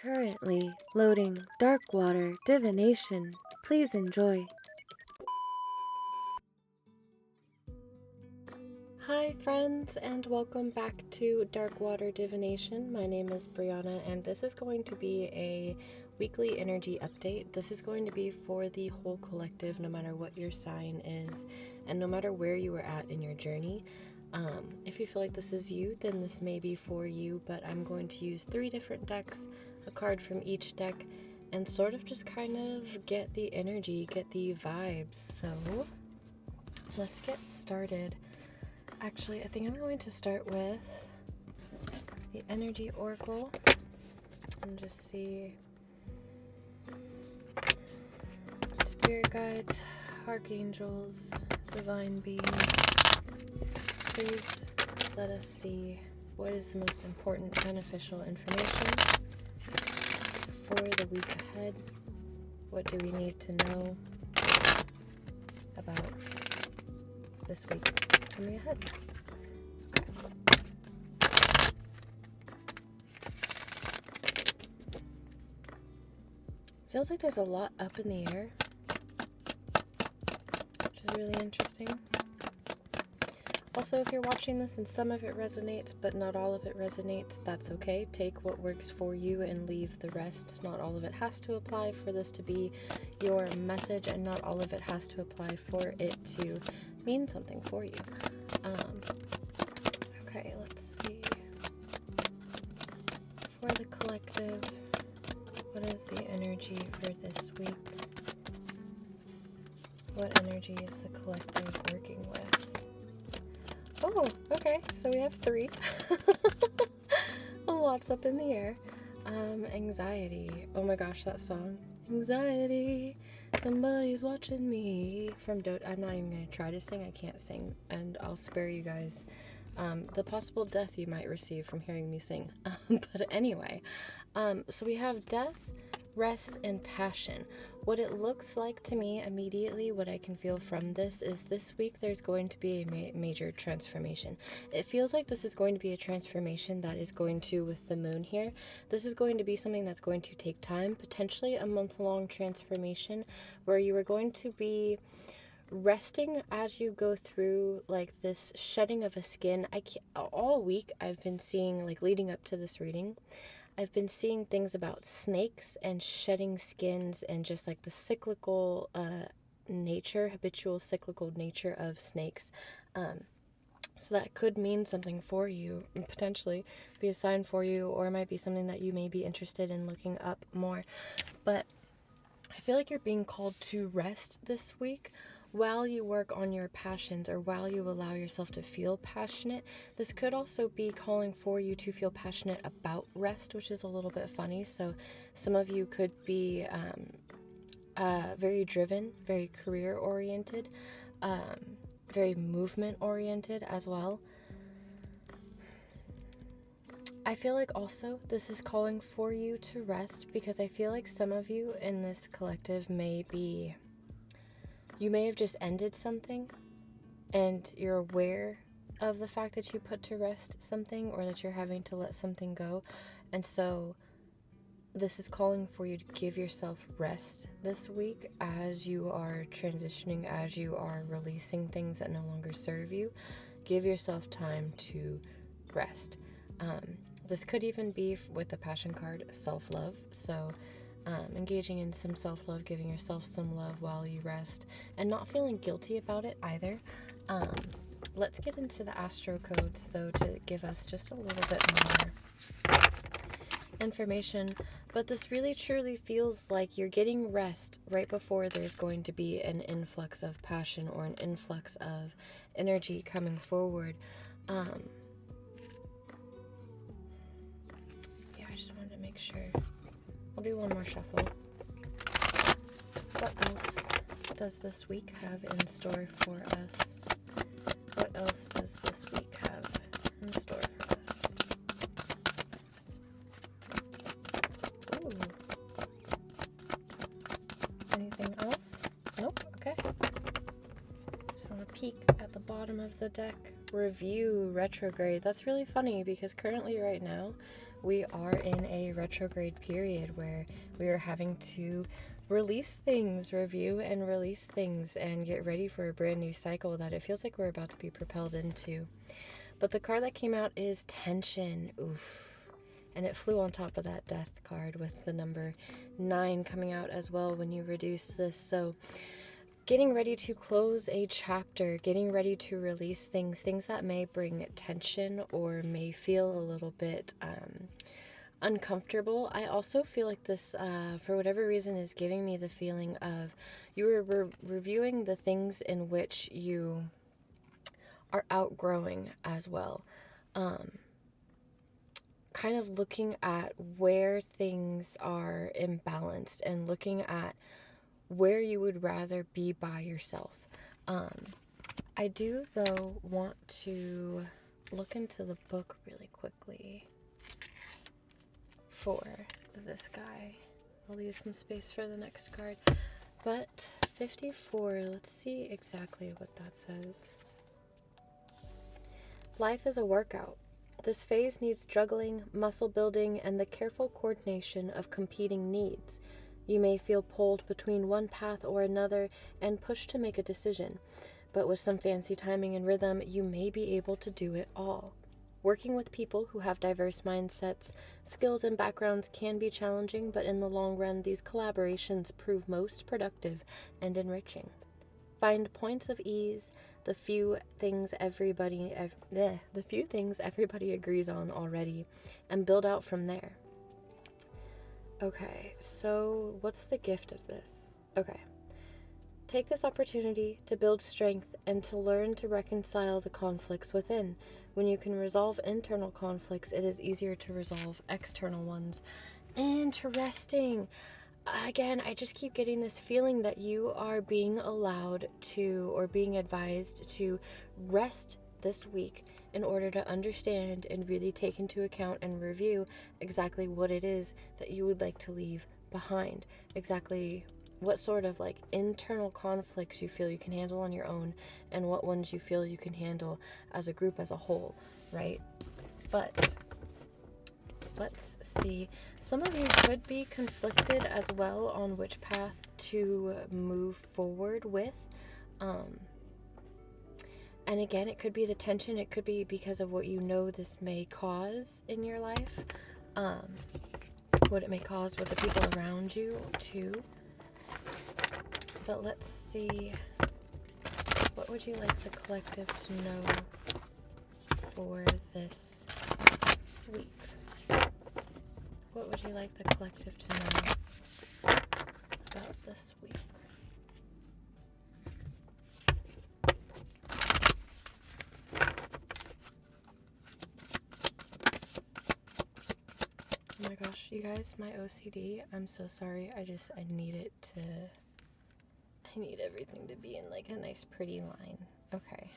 Currently loading dark water divination. Please enjoy. Hi friends, and welcome back to Dark Water Divination. My name is Brianna, and this is going to be a weekly energy update. This is going to be for the whole collective, no matter what your sign is, and no matter where you are at in your journey. If you feel like this is you, then this may be for you, but I'm going to use 3 different decks, a card from each deck, and sort of just kind of get the energy, get the vibes. So let's get started. Actually, I think I'm going to start with the Energy Oracle and just see spirit guides, archangels, divine beings. Please let us see what is the most important beneficial information for the week ahead. What do we need to know about this week coming ahead? Feels like there's a lot up in the air, which is really interesting. Also, if you're watching this and some of it resonates, but not all of it resonates, that's okay. Take what works for you and leave the rest. Not all of it has to apply for this to be your message, and not all of it has to apply for it to mean something for you. Okay, let's see. For the collective, what is the energy for this week? What energy is the collective working with? Oh, okay, so we have 3. Lots up in the air. Anxiety. Oh my gosh, that song. Anxiety, somebody's watching me. From I'm not even going to try to sing. I can't sing, and I'll spare you guys the possible death you might receive from hearing me sing. But anyway, so we have death, rest, and passion. What it looks like to me immediately, what I can feel from this, is this week there's going to be a major transformation. It feels like this is going to be a transformation that is going to, with the moon here, this is going to be something that's going to take time, potentially a month-long transformation, where you are going to be resting as you go through like this shedding of a skin. All week I've been seeing, like leading up to this reading, I've been seeing things about snakes and shedding skins and just like the cyclical habitual cyclical nature of snakes. So that could mean something for you, and potentially be a sign for you, or it might be something that you may be interested in looking up more. But I feel like you're being called to rest this week while you work on your passions, or while you allow yourself to feel passionate. This could also be calling for you to feel passionate about rest, which is a little bit funny. So some of you could be very driven, very career oriented, very movement oriented as well. I feel like also this is calling for you to rest, because I feel like some of you in this collective you may have just ended something and you're aware of the fact that you put to rest something, or that you're having to let something go. And so this is calling for you to give yourself rest this week as you are transitioning, as you are releasing things that no longer serve you. Give yourself time to rest. This could even be, with the Passion card, self-love. So engaging in some self-love, giving yourself some love while you rest, and not feeling guilty about it either. Let's get into the astro codes, though, to give us just a little bit more information. But this really truly feels like you're getting rest right before there's going to be an influx of passion, or an influx of energy coming forward. Yeah, I just wanted to make sure. I'll do one more shuffle. What else does this week have in store for us? What else does this week have in store for us? Ooh. Anything else? Nope. Okay. Just want to peek at the bottom of the deck. Review retrograde. That's really funny, because currently right now we are in a retrograde period where we are having to release things, review and release things, and get ready for a brand new cycle that it feels like we're about to be propelled into. But the card that came out is tension. Oof. And it flew on top of that death card with the number 9 coming out as well when you reduce this. So getting ready to close a chapter, getting ready to release things that may bring tension or may feel a little bit uncomfortable. I also feel like this, for whatever reason, is giving me the feeling of you are reviewing the things in which you are outgrowing as well. Kind of looking at where things are imbalanced and looking at where you would rather be by yourself. I do, though, want to look into the book really quickly for this guy. I'll leave some space for the next card. But 54, let's see exactly what that says. Life is a workout. This phase needs juggling, muscle building, and the careful coordination of competing needs. You may feel pulled between one path or another and pushed to make a decision, but with some fancy timing and rhythm, you may be able to do it all. Working with people who have diverse mindsets, skills, and backgrounds can be challenging, but in the long run, these collaborations prove most productive and enriching. Find points of ease, the few things everybody agrees on already, and build out from there. Okay, so what's the gift of this? Okay. Take this opportunity to build strength and to learn to reconcile the conflicts within. When you can resolve internal conflicts, it is easier to resolve external ones. Interesting. Again, I just keep getting this feeling that you are being allowed to, or being advised to, rest this week in order to understand and really take into account and review exactly what it is that you would like to leave behind. Exactly what sort of like internal conflicts you feel you can handle on your own and what ones you feel you can handle as a group as a whole, right? But let's see. Some of you could be conflicted as well on which path to move forward with. And again, it could be the tension. It could be because of what you know this may cause in your life. What it may cause with the people around you too. But let's see. What would you like the collective to know for this week? What would you like the collective to know about this week? Oh my gosh, you guys, my OCD, I'm so sorry. I need everything to be in like a nice pretty line. Okay.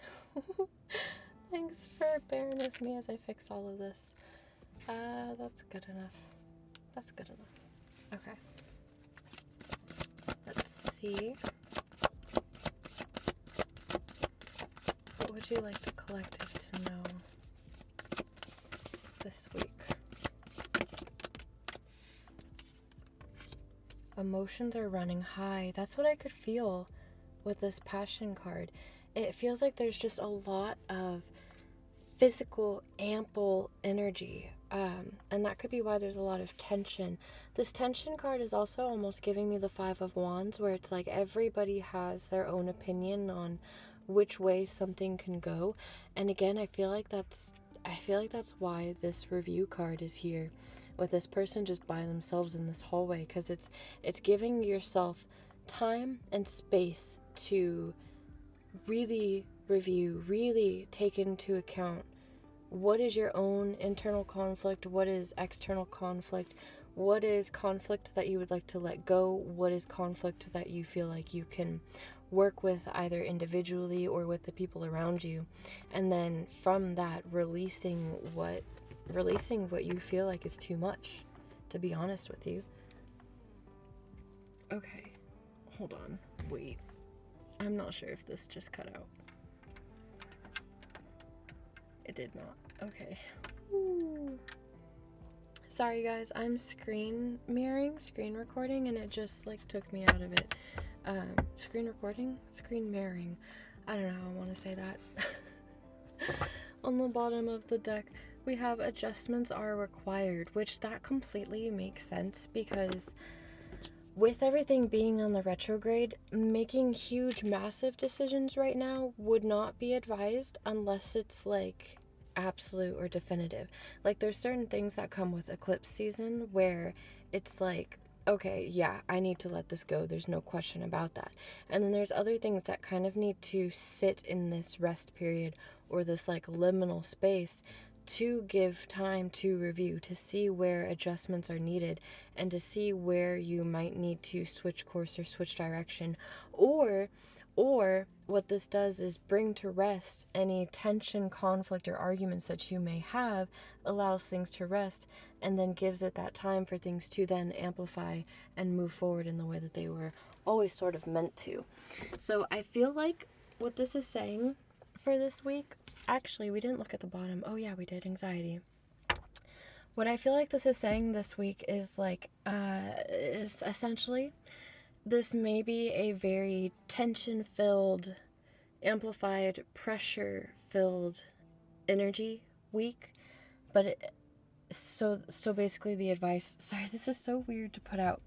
Thanks for bearing with me as I fix all of this. That's good enough. That's good enough. Okay. Let's see. What would you like the collective to know this week? Emotions are running high. That's what I could feel with this passion card. It feels like there's just a lot of physical, ample energy. And that could be why there's a lot of tension. This tension card is also almost giving me the 5 of Wands, where it's like everybody has their own opinion on which way something can go. And again, I feel like that's why this review card is here, with this person just by themselves in this hallway, because it's giving yourself time and space to really review, really take into account what is your own internal conflict, what is external conflict, what is conflict that you would like to let go, what is conflict that you feel like you can work with either individually or with the people around you, and then from that releasing what you feel like is too much, to be honest with you. Okay, hold on, wait, I'm not sure if this just cut out. It did not. Okay. Ooh. Sorry guys, I'm screen recording, and it just like took me out of it. Screen mirroring. I don't know how I want to say that. On the bottom of the deck, we have adjustments are required, which that completely makes sense because with everything being on the retrograde, making huge, massive decisions right now would not be advised unless it's like absolute or definitive. Like there's certain things that come with eclipse season where it's like, okay, yeah, I need to let this go. There's no question about that. And then there's other things that kind of need to sit in this rest period or this like liminal space to give time to review, to see where adjustments are needed and to see where you might need to switch course or switch direction. Or what this does is bring to rest any tension, conflict, or arguments that you may have, allows things to rest, and then gives it that time for things to then amplify and move forward in the way that they were always sort of meant to. So I feel like what this is saying for this week, actually, we didn't look at the bottom. Oh yeah, we did. Anxiety. What I feel like this is saying this week is like, is essentially, this may be a very tension-filled, amplified, pressure-filled energy week, but so basically the advice, sorry, this is so weird to put out,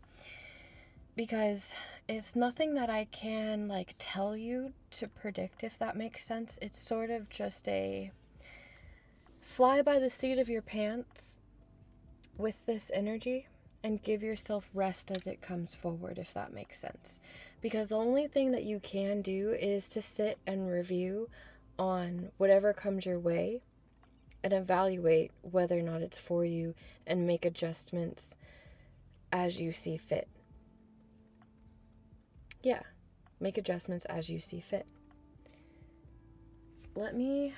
because it's nothing that I can like tell you to predict, if that makes sense. It's sort of just a fly by the seat of your pants with this energy and give yourself rest as it comes forward, if that makes sense. Because the only thing that you can do is to sit and review on whatever comes your way and evaluate whether or not it's for you and make adjustments as you see fit. Yeah, make adjustments as you see fit. Let me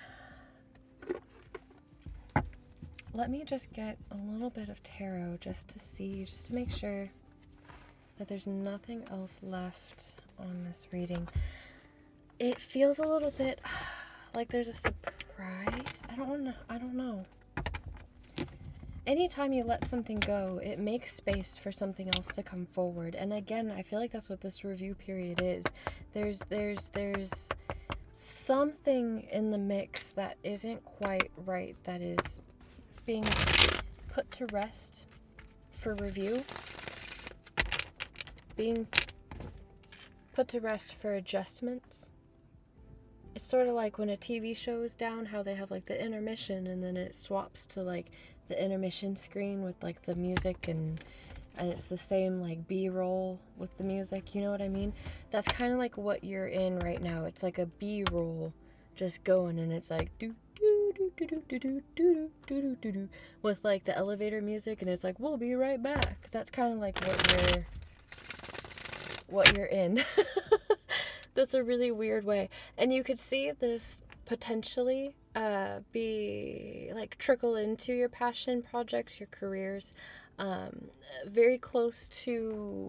just get a little bit of tarot just to make sure that there's nothing else left on this reading. It feels a little bit like there's a surprise. I don't know. Anytime you let something go, it makes space for something else to come forward. And again, I feel like that's what this review period is. There's something in the mix that isn't quite right, that is being put to rest for review, being put to rest for adjustments. It's sort of like when a TV show is down, how they have like the intermission and then it swaps to like the intermission screen with like the music and it's the same like B-roll with the music, you know what I mean? That's kind of like what you're in right now. It's like a B-roll just going, and it's like do do do do do do do do do do do with like the elevator music, and it's like we'll be right back. That's kind of like what you're in. That's a really weird way. And you could see this potentially be like trickle into your passion projects, your careers, very close to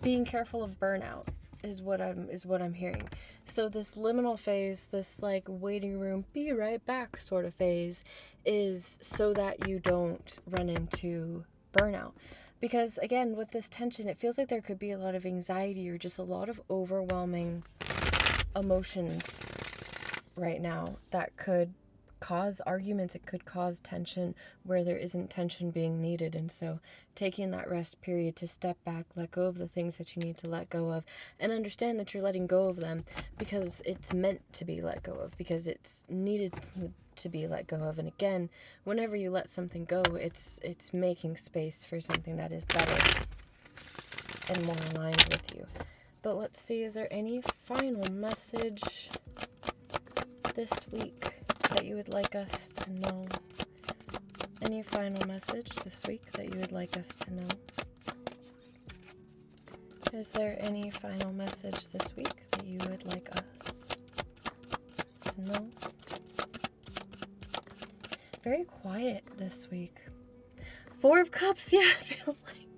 being careful of burnout is what I'm hearing. So this liminal phase, this like waiting room, be right back sort of phase, is so that you don't run into burnout. Because again, with this tension, it feels like there could be a lot of anxiety or just a lot of overwhelming emotions right now that could cause arguments. It could cause tension where there isn't tension being needed. And so taking that rest period to step back, let go of the things that you need to let go of, and understand that you're letting go of them because it's meant to be let go of, because it's needed to be let go of. And again, whenever you let something go, it's making space for something that is better and more aligned with you. But let's see, is there any final message this week that you would like us to know? Any final message this week that you would like us to know? Is there any final message this week that you would like us to know? Very quiet this week. 4 of Cups, yeah, it feels like.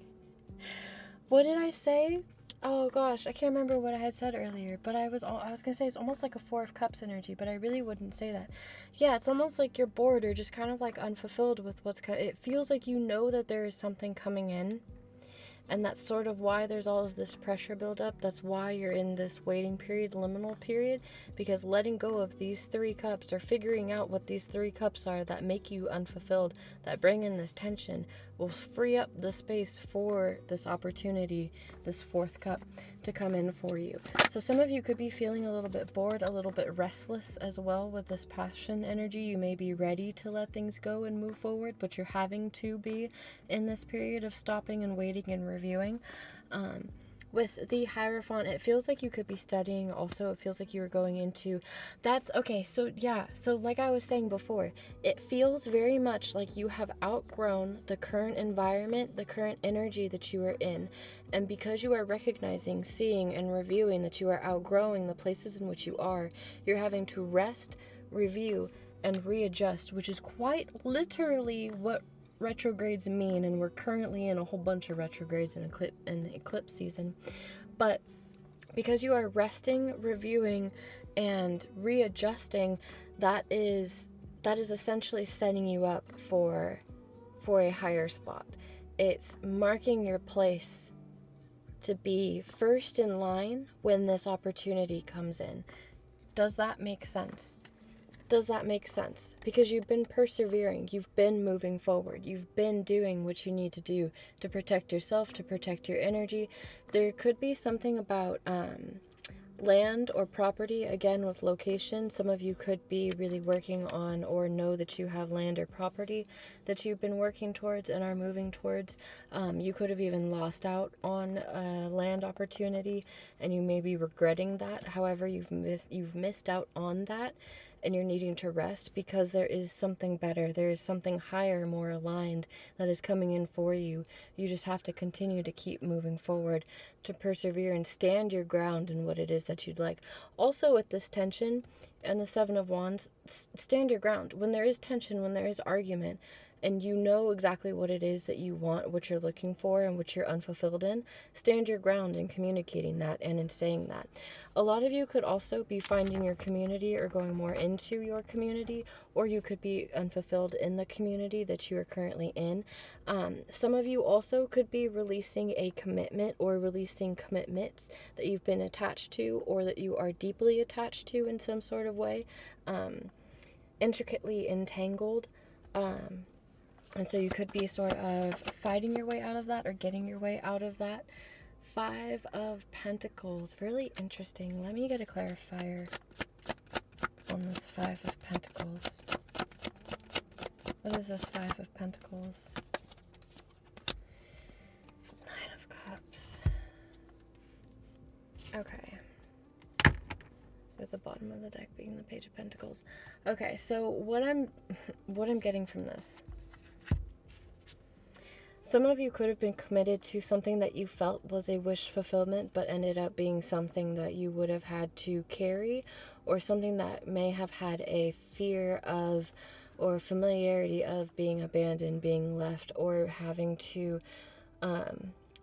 What did I say? oh gosh, I can't remember what I had said earlier, but I was gonna say it's almost like a Four of Cups energy, but I really wouldn't say that. Yeah, it's almost like you're bored or just kind of like unfulfilled with what's coming. It feels like you know that there is something coming in. And that's sort of why there's all of this pressure buildup. That's why you're in this waiting period, liminal period, because letting go of these 3 cups, or figuring out what these 3 cups are that make you unfulfilled, that bring in this tension, will free up the space for this opportunity, this 4th cup, to come in for you. So some of you could be feeling a little bit bored, a little bit restless as well with this passion energy. You may be ready to let things go and move forward, but you're having to be in this period of stopping and waiting and reviewing. With the Hierophant, it feels like you could be studying. Also, it feels like you were going into... That's... Okay, so yeah. So like I was saying before, it feels very much like you have outgrown the current environment, the current energy that you are in. And because you are recognizing, seeing, and reviewing that you are outgrowing the places in which you are, you're having to rest, review, and readjust, which is quite literally what retrogrades mean, and we're currently in a whole bunch of retrogrades in eclipse season. But because you are resting, reviewing, and readjusting, that is essentially setting you up for a higher spot. It's marking your place to be first in line when this opportunity comes in. Does that make sense? Does that make sense? Because you've been persevering, you've been moving forward, you've been doing what you need to do to protect yourself, to protect your energy. There could be something about land or property, again with location. Some of you could be really working on, or know that you have land or property that you've been working towards and are moving towards. You could have even lost out on a land opportunity and you may be regretting that. However, you've missed out on that, and you're needing to rest because there is something better. There is something higher, more aligned that is coming in for you. You just have to continue to keep moving forward, to persevere and stand your ground in what it is that you'd like. Also with this tension and the 7 of Wands, stand your ground. When there is tension, when there is argument, and you know exactly what it is that you want, what you're looking for, and what you're unfulfilled in, stand your ground in communicating that and in saying that. A lot of you could also be finding your community or going more into your community, or you could be unfulfilled in the community that you are currently in. Some of you also could be releasing a commitment or releasing commitments that you've been attached to, or that you are deeply attached to in some sort of way, intricately entangled. And so you could be sort of fighting your way out of that or getting your way out of that. 5 of Pentacles. Really interesting. Let me get a clarifier on this 5 of Pentacles. What is this 5 of Pentacles? 9 of Cups. Okay. With the bottom of the deck being the Page of Pentacles. Okay, so what I'm getting from this. Some of you could have been committed to something that you felt was a wish fulfillment, but ended up being something that you would have had to carry, or something that may have had a fear of, or familiarity of being abandoned, being left, or having to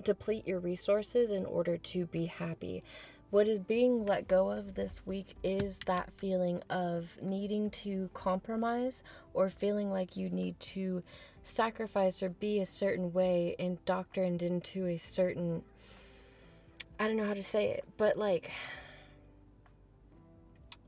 deplete your resources in order to be happy. What is being let go of this week is that feeling of needing to compromise, or feeling like you need to sacrifice or be a certain way, indoctrined into a certain, I don't know how to say it, but like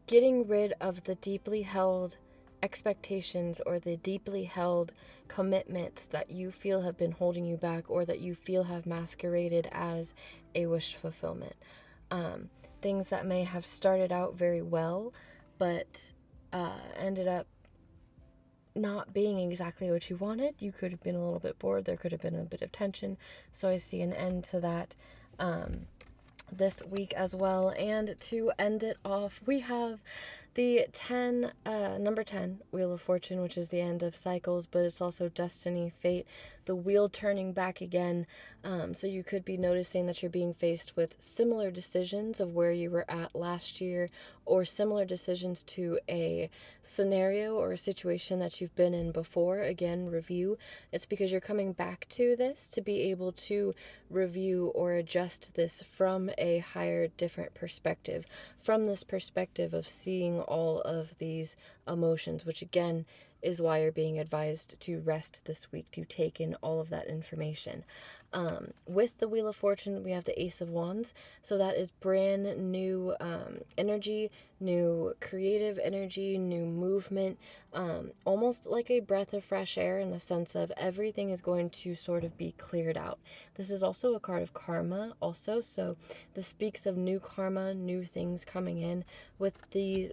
getting rid of the deeply held expectations or the deeply held commitments that you feel have been holding you back, or that you feel have masqueraded as a wish fulfillment. Things that may have started out very well, but ended up not being exactly what you wanted. You could have been a little bit bored. There could have been a bit of tension. So I see an end to that this week as well. And to end it off, we have the number 10, Wheel of Fortune, which is the end of cycles, but it's also destiny, fate. the wheel turning back again. So you could be noticing that you're being faced with similar decisions of where you were at last year, or similar decisions to a scenario or a situation that you've been in before. Again, review. It's because you're coming back to this to be able to review or adjust this from a higher, different perspective, from this perspective of seeing all of these emotions, which again is why you're being advised to rest this week, to take in all of that information. With the Wheel of Fortune, we have the Ace of Wands. So that is brand new energy, new creative energy, new movement, almost like a breath of fresh air in the sense of everything is going to sort of be cleared out. This is also a card of karma also, so this speaks of new karma, new things coming in with the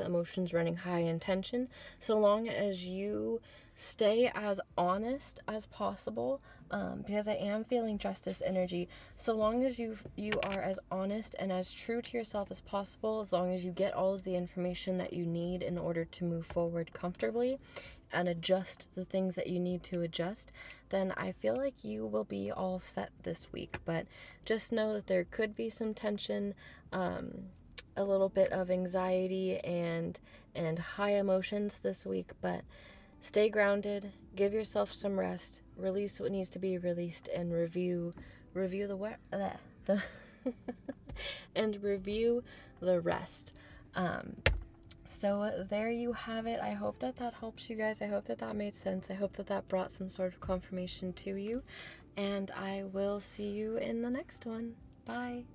emotions running high in tension. So long as you stay as honest as possible, because I am feeling justice energy. So long as you are as honest and as true to yourself as possible, as long as you get all of the information that you need in order to move forward comfortably and adjust the things that you need to adjust, then I feel like you will be all set this week. But just know that there could be some tension, a little bit of anxiety and high emotions this week, but stay grounded, give yourself some rest, release what needs to be released, and review the and review the rest. So there you have it. I hope that helps you guys. I hope that made sense. I hope that brought some sort of confirmation to you, and I will see you in the next one. Bye.